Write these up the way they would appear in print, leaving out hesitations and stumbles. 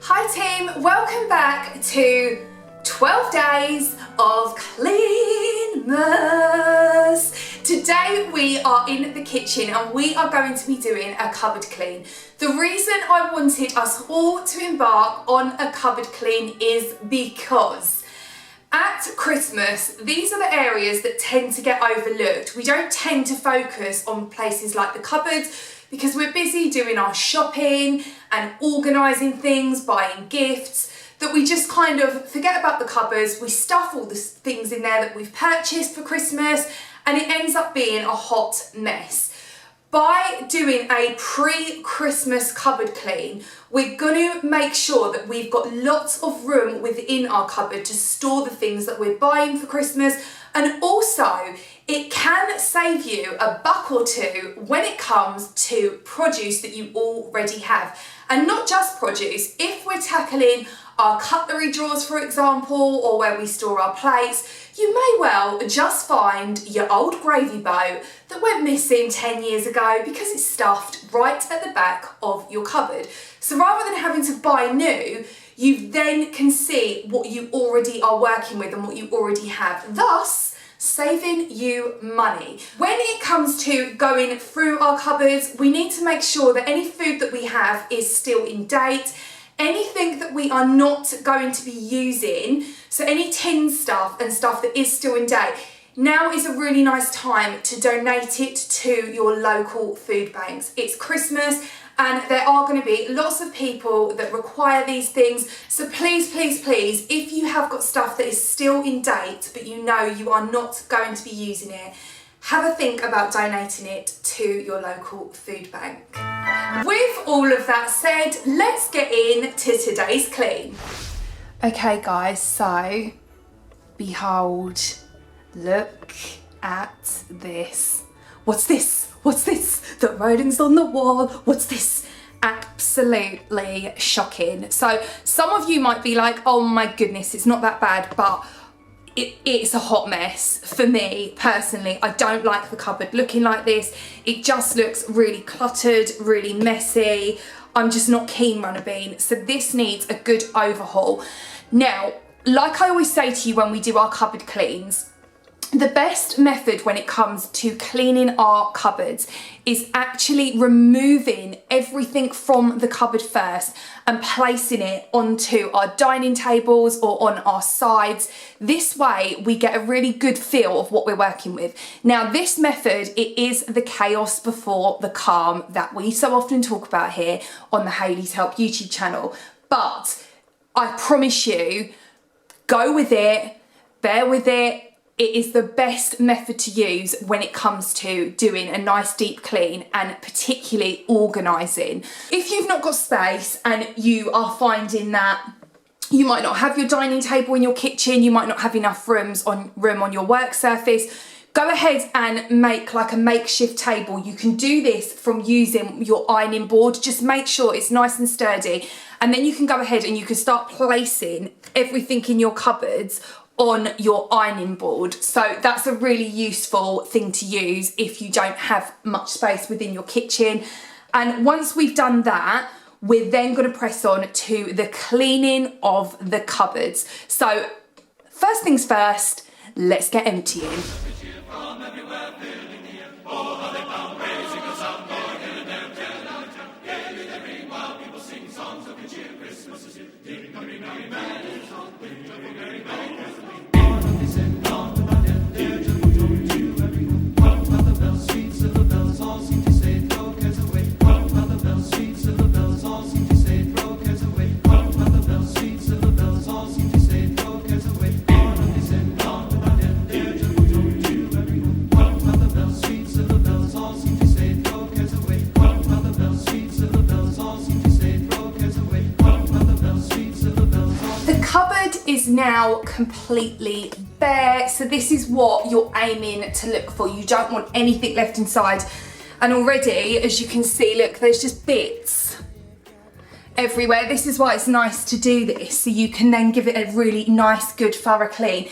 Hi team, welcome back to 12 days of CLEANmas. Today we are in the kitchen and we are going to be doing a cupboard clean. The reason I wanted us all to embark on a cupboard clean is because at Christmas, these are the areas that tend to get overlooked. We don't tend to focus on places like the cupboards because we're busy doing our shopping and organising things, buying gifts, that we just kind of forget about the cupboards. We stuff all the things in there that we've purchased for Christmas and it ends up being a hot mess. By doing a pre-Christmas cupboard clean, we're going to make sure that we've got lots of room within our cupboard to store the things that we're buying for Christmas, and also it can save you a buck or two when it comes to produce that you already have. And not just produce, if we're tackling our cutlery drawers, for example, or where we store our plates, you may well just find your old gravy boat that went missing 10 years ago because it's stuffed right at the back of your cupboard. So rather than having to buy new, you then can see what you already are working with and what you already have, thus saving you money. When it comes to going through our cupboards, we need to make sure that any food that we have is still in date. Anything that we are not going to be using, so any tin stuff and stuff that is still in date, now is a really nice time to donate it to your local food banks. It's Christmas and there are going to be lots of people that require these things. So please, please, please, if you have got stuff that is still in date, but you know you are not going to be using it, have a think about donating it to your local food bank. With all of that said, let's get into today's clean. Okay guys, so behold, look at this. What's this? What's this? The writing's on the wall. What's this? Absolutely shocking. So some of you might be like, oh my goodness, it's not that bad, but it's a hot mess. For me personally, I don't like the cupboard looking like this. It just looks really cluttered, really messy. I'm just not keen, runner bean. So this needs a good overhaul. Now, like I always say to you when we do our cupboard cleans, the best method when it comes to cleaning our cupboards is actually removing everything from the cupboard first and placing it onto our dining tables or on our sides. This way we get a really good feel of what we're working with. Now this method, it is the chaos before the calm that we so often talk about here on the Hayley's Help YouTube channel. But I promise you, go with it, bear with it. It is the best method to use when it comes to doing a nice deep clean and particularly organising. If you've not got space and you are finding that you might not have your dining table in your kitchen, you might not have enough room on your work surface, go ahead and make like a makeshift table. You can do this from using your ironing board. Just make sure it's nice and sturdy, and then you can go ahead and you can start placing everything in your cupboards on your ironing board. So that's a really useful thing to use if you don't have much space within your kitchen. And once we've done that, we're then going to press on to the cleaning of the cupboards. So first things first, let's get emptying. Is now completely bare, so this is what you're aiming to look for. You don't want anything left inside, and already, as you can see, look, there's just bits everywhere. This is why it's nice to do this, so you can then give it a really nice, good, thorough clean.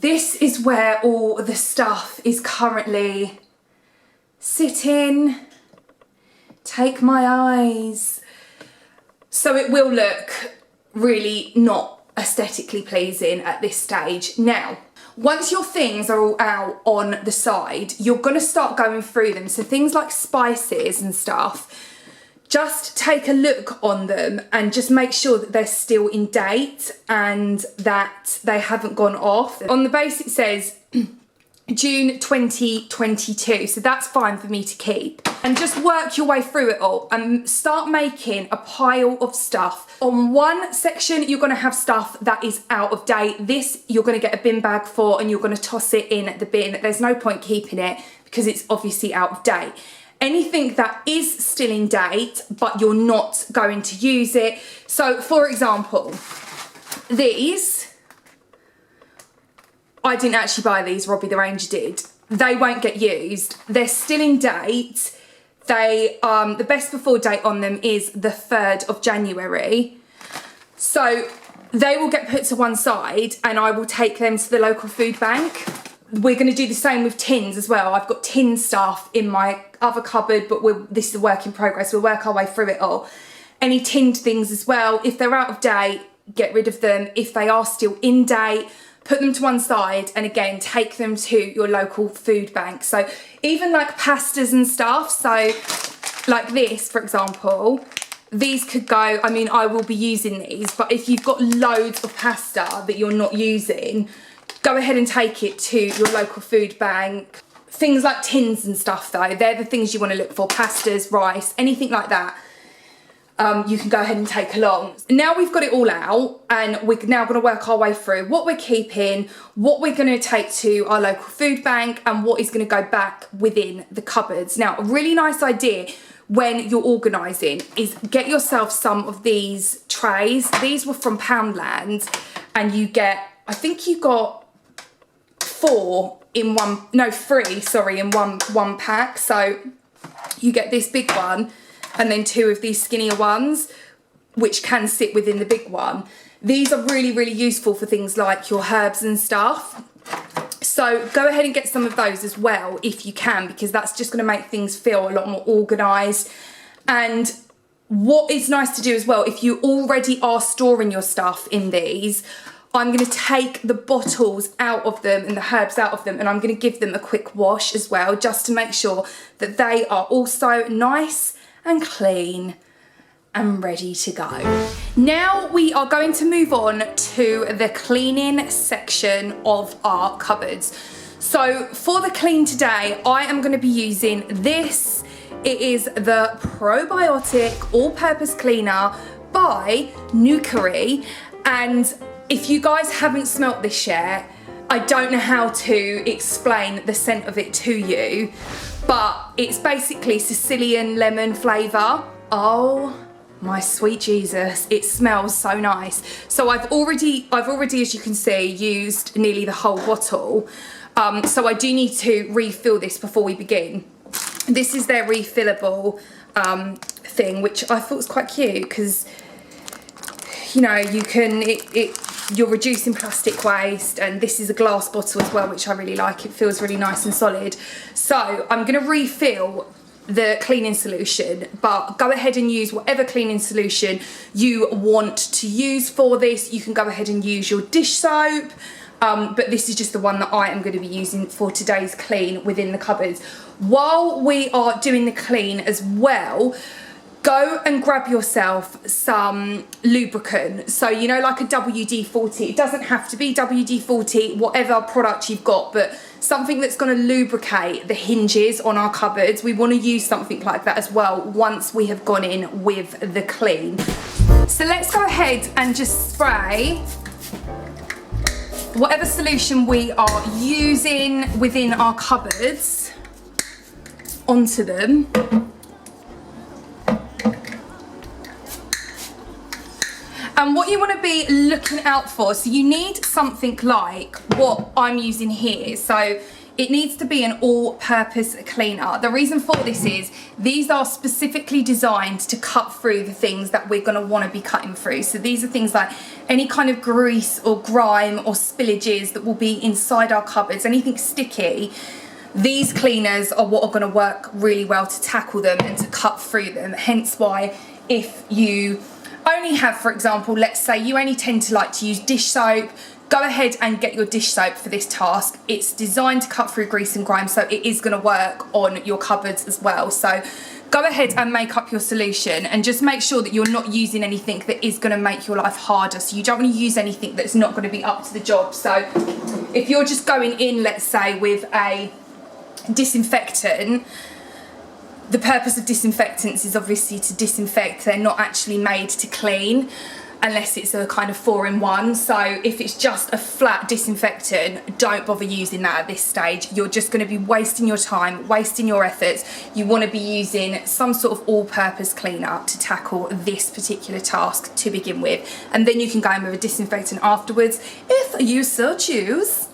This is where all the stuff is currently sitting. Take my eyes. So it will look really not aesthetically pleasing at this stage. Now, once your things are all out on the side, you're going to start going through them. So things like spices and stuff, just take a look on them and just make sure that they're still in date and that they haven't gone off. On the base it says June 2022, so that's fine for me to keep. And just work your way through it all and start making a pile of stuff. On one section you're going to have stuff that is out of date. This you're going to get a bin bag for and you're going to toss it in the bin. There's no point keeping it because it's obviously out of date. Anything that is still in date but you're not going to use it. So for example, these, I didn't actually buy these, Robbie the Ranger did. They won't get used. They're still in date. They, the best before date on them is the 3rd of January. So they will get put to one side and I will take them to the local food bank. We're going to do the same with tins as well. I've got tin stuff in my other cupboard, but this is a work in progress. We'll work our way through it all. Any tinned things as well. If they're out of date, get rid of them. If they are still in date, put them to one side and again, take them to your local food bank. So even like pastas and stuff. So like this, for example, these could go, I mean, I will be using these, but if you've got loads of pasta that you're not using, go ahead and take it to your local food bank. Things like tins and stuff though, they're the things you want to look for. Pastas, rice, anything like that. You can go ahead and take along. Now we've got it all out and we're now going to work our way through what we're keeping, what we're going to take to our local food bank and what is going to go back within the cupboards. Now, a really nice idea when you're organising is get yourself some of these trays. These were from Poundland and you get, I think you got three in one pack. So you get this big one and then 2 of these skinnier ones, which can sit within the big one. These are really, really useful for things like your herbs and stuff. So go ahead and get some of those as well if you can, because that's just gonna make things feel a lot more organised. And what is nice to do as well, if you already are storing your stuff in these, I'm going to take the bottles out of them and the herbs out of them and I'm going to give them a quick wash as well, just to make sure that they are also nice and clean and ready to go. Now we are going to move on to the cleaning section of our cupboards. So for the clean today, I am going to be using this. It is the probiotic all-purpose cleaner by Nucari, and if you guys haven't smelt this yet, I don't know how to explain the scent of it to you, but it's basically Sicilian lemon flavour. Oh my sweet Jesus, it smells so nice. So I've already, as you can see, used nearly the whole bottle. So I do need to refill this before we begin. This is their refillable thing, which I thought was quite cute because, you know, you can, you're reducing plastic waste, and this is a glass bottle as well, which I really like. It feels really nice and solid. So I'm going to refill the cleaning solution, but go ahead and use whatever cleaning solution you want to use for this. You can go ahead and use your dish soap, but this is just the one that I am going to be using for today's clean within the cupboards. While we are doing the clean as well, go and grab yourself some lubricant. So, you know, like a WD-40. It doesn't have to be WD-40, whatever product you've got, but something that's going to lubricate the hinges on our cupboards. We want to use something like that as well once we have gone in with the clean. So let's go ahead and just spray whatever solution we are using within our cupboards onto them. And what you want to be looking out for, so you need something like what I'm using here. So it needs to be an all-purpose cleaner. The reason for this is these are specifically designed to cut through the things that we're going to want to be cutting through. So these are things like any kind of grease or grime or spillages that will be inside our cupboards, anything sticky. These cleaners are what are going to work really well to tackle them and to cut through them. Hence why if you only have, for example, let's say you only tend to like to use dish soap, go ahead and get your dish soap for this task. It's designed to cut through grease and grime, so it is going to work on your cupboards as well. So go ahead and make up your solution, and just make sure that you're not using anything that is going to make your life harder. So you don't want to use anything that's not going to be up to the job. So if you're just going in, let's say, with a disinfectant, the purpose of disinfectants is obviously to disinfect. They're not actually made to clean unless it's a kind of 4-in-1. So if it's just a flat disinfectant, don't bother using that at this stage. You're just going to be wasting your time, wasting your efforts. You want to be using some sort of all-purpose cleaner to tackle this particular task to begin with, and then you can go in with a disinfectant afterwards if you so choose.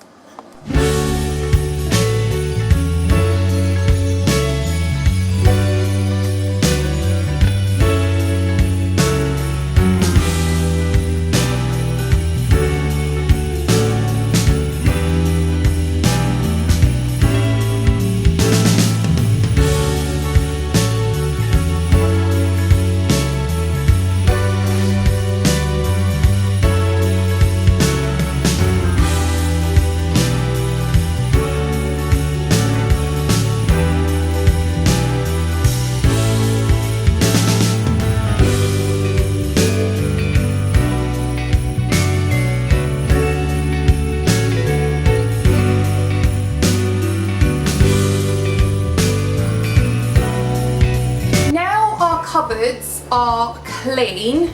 Cupboards are clean,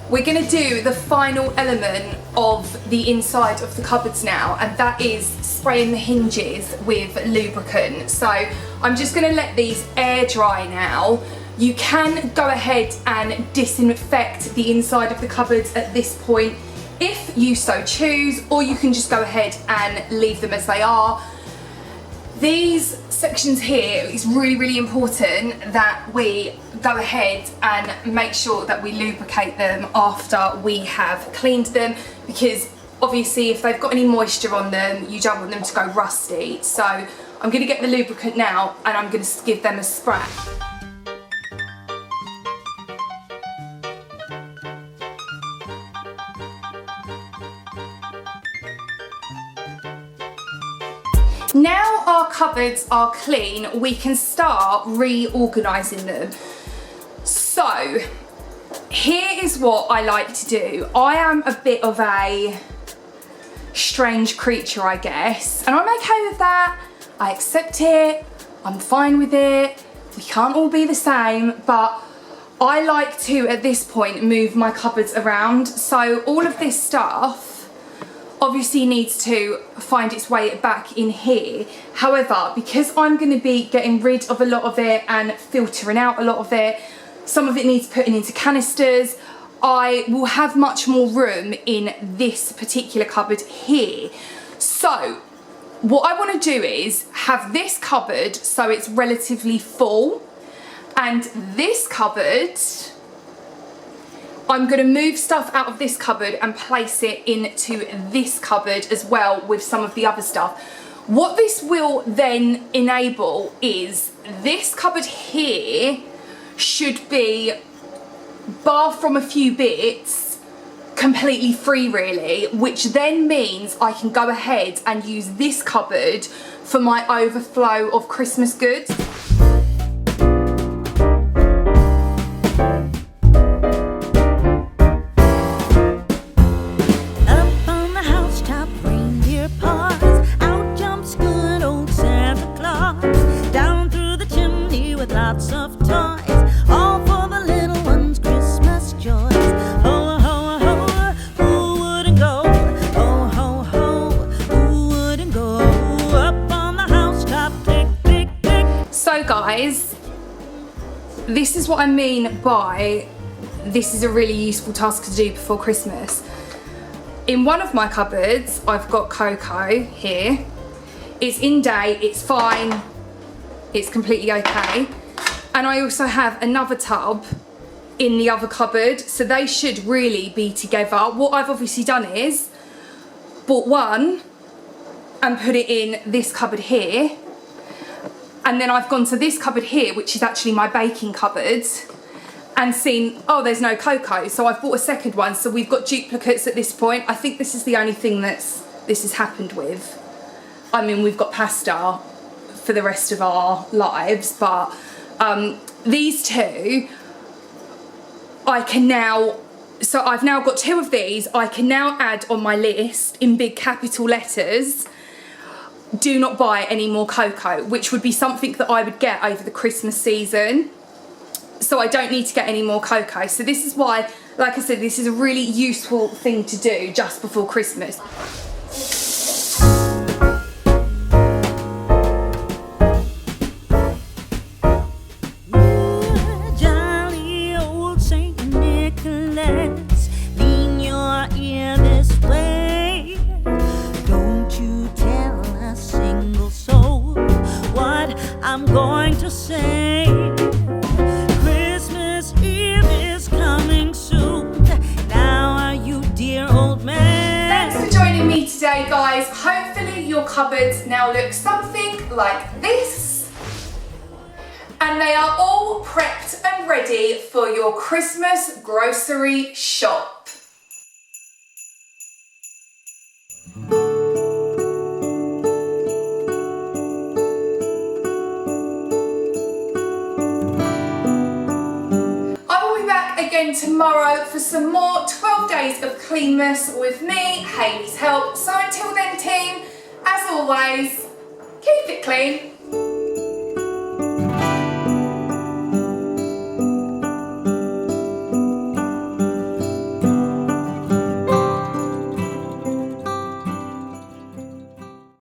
we're going to do the final element of the inside of the cupboards now, and that is spraying the hinges with lubricant. So I'm just going to let these air dry now. You can go ahead and disinfect the inside of the cupboards at this point if you so choose, or you can just go ahead and leave them as they are. These sections here, it's really important that we go ahead and make sure that we lubricate them after we have cleaned them, because obviously if they've got any moisture on them, you don't want them to go rusty. So I'm going to get the lubricant now and I'm going to give them a spray. Now our cupboards are clean, we can start reorganising them. So here is what I like to do. I am a bit of a strange creature, I guess, and I'm okay with that. I accept it, I'm fine with it. We can't all be the same, but I like to, at this point, move my cupboards around. So all of this stuff obviously needs to find its way back in here. However, because I'm going to be getting rid of a lot of it and filtering out a lot of it, some of it needs putting into canisters, I will have much more room in this particular cupboard here. So what I want to do is have this cupboard so it's relatively full, and this cupboard, I'm going to move stuff out of this cupboard and place it into this cupboard as well with some of the other stuff. What this will then enable is this cupboard here should be, bar from a few bits, completely free really, which then means I can go ahead and use this cupboard for my overflow of Christmas goods. Guys, this is what I mean by this is a really useful task to do before Christmas. In one of my cupboards, I've got cocoa here. It's in date, it's fine, it's completely okay. And I also have another tub in the other cupboard, so they should really be together. What I've obviously done is bought one and put it in this cupboard here. And then I've gone to this cupboard here, which is actually my baking cupboard, and seen, oh, there's no cocoa, so I've bought a second one. So we've got duplicates at this point. I think this is the only thing this has happened with. I mean, we've got pasta for the rest of our lives, but these two, I can now, so I've now got 2 of these, I can now add on my list in big capital letters, do not buy any more cocoa, which would be something that I would get over the Christmas season. So I don't need to get any more cocoa. So this is why, like I said, this is a really useful thing to do just before Christmas. Jolly old Saint Nicholas, lean your ear this way. Don't you tell a single soul what I'm going to say. Me today, guys. Hopefully your cupboards now look something like this, and they are all prepped and ready for your Christmas grocery shop. Again tomorrow for some more 12 days of CLEANmas with me, Hayley's help. So until then, team, as always, keep it clean.